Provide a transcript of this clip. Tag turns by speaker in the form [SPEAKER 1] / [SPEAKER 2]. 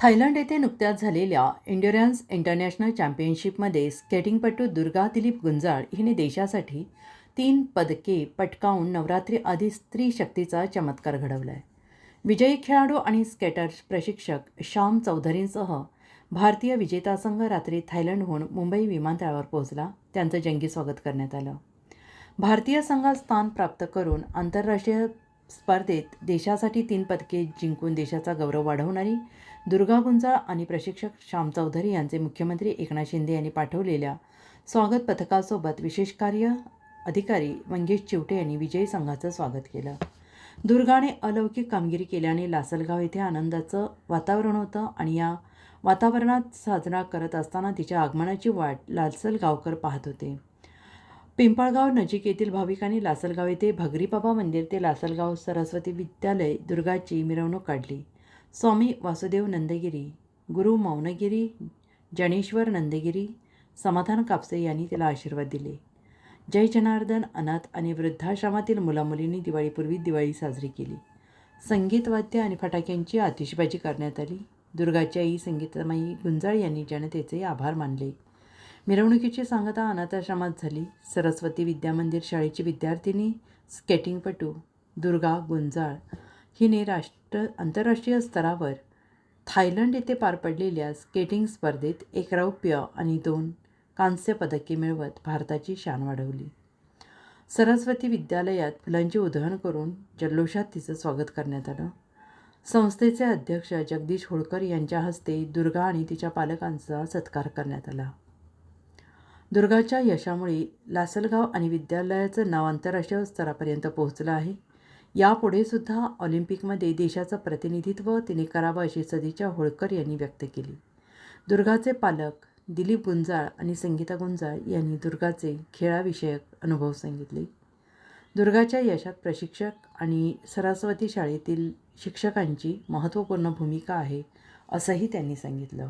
[SPEAKER 1] Thailand येथे नुकत्याच झालेल्या एन्ड्युरन्स इंटरनॅशनल चॅम्पियनशिपमध्ये स्केटिंगपटू दुर्गा दिलीप गुंजाळ हिने देशासाठी 3 पदके पटकावून नवरात्री आधी स्त्री शक्तीचा चमत्कार घडवला आहे. विजयी खेळाडू आणि स्केटर्स प्रशिक्षक श्याम चौधरींसह भारतीय विजेता संघ रात्री थायलंडहून मुंबई विमानतळावर पोहोचला. त्यांचं जंगी स्वागत करण्यात आलं. भारतीय संघात स्थान प्राप्त करून आंतरराष्ट्रीय स्पर्धेत देशासाठी 3 पदके जिंकून देशाचा गौरव वाढवणारी दुर्गा गुंजाळ आणि प्रशिक्षक श्याम चौधरी यांचे मुख्यमंत्री एकनाथ शिंदे यांनी पाठवलेल्या स्वागत पथकासोबत विशेष कार्य अधिकारी मंगेश चिवटे यांनी विजयी संघाचं स्वागत केलं. दुर्गाने अलौकिक कामगिरी केल्याने लासलगाव येथे आनंदाचं वातावरण होतं आणि या वातावरणात साजरा करत असताना तिच्या आगमनाची वाट लासलगावकर पाहत होते. पिंपळगाव नजीक येथील भाविकांनी लासलगाव येथे भगरीबाबा मंदिर ते लासलगाव सरस्वती विद्यालय दुर्गाची मिरवणूक काढली. स्वामी वासुदेव नंदगिरी, गुरु मौनगिरी, जनेश्वर नंदगिरी, समाधान कापसे यांनी तिला आशीर्वाद दिले. जय जनार्दन अनाथ आणि वृद्धाश्रमातील मुलामुलींनी दिवाळीपूर्वी दिवाळी साजरी केली. संगीत वाद्य आणि फटाक्यांची आतिषबाजी करण्यात आली. दुर्गाची आई संगीतमयी गुंजाळ यांनी जनतेचे आभार मानले. मिरवणुकीची सांगता अनाथाश्रमात झाली. सरस्वती विद्यामंदिर शाळेची विद्यार्थिनी स्केटिंगपटू दुर्गा गुंजाळ हिने आंतरराष्ट्रीय स्तरावर थायलंड येथे पार पडलेल्या स्केटिंग स्पर्धेत 1 रौप्य आणि 2 कांस्य पदके मिळवत भारताची शान वाढवली. सरस्वती विद्यालयात फुलांचे उधळण करून जल्लोषात तिचं स्वागत करण्यात आलं. संस्थेचे अध्यक्ष जगदीश होळकर यांच्या हस्ते दुर्गा आणि तिच्या पालकांचा सत्कार करण्यात आला. दुर्गाच्या यशामुळे लासलगाव आणि विद्यालयाचं नाव आंतरराष्ट्रीय स्तरापर्यंत पोहोचलं आहे. यापुढे सुद्धा ऑलिम्पिकमध्ये देशाचं प्रतिनिधित्व तिने करावं अशी सदिच्छा होळकर यांनी व्यक्त केली. दुर्गाचे पालक दिलीप गुंजाळ आणि संगीता गुंजाळ यांनी दुर्गाचे खेळाविषयक अनुभव सांगितले. दुर्गाच्या यशात प्रशिक्षक आणि सरस्वती शाळेतील शिक्षकांची महत्त्वपूर्ण भूमिका आहे असंही त्यांनी सांगितलं.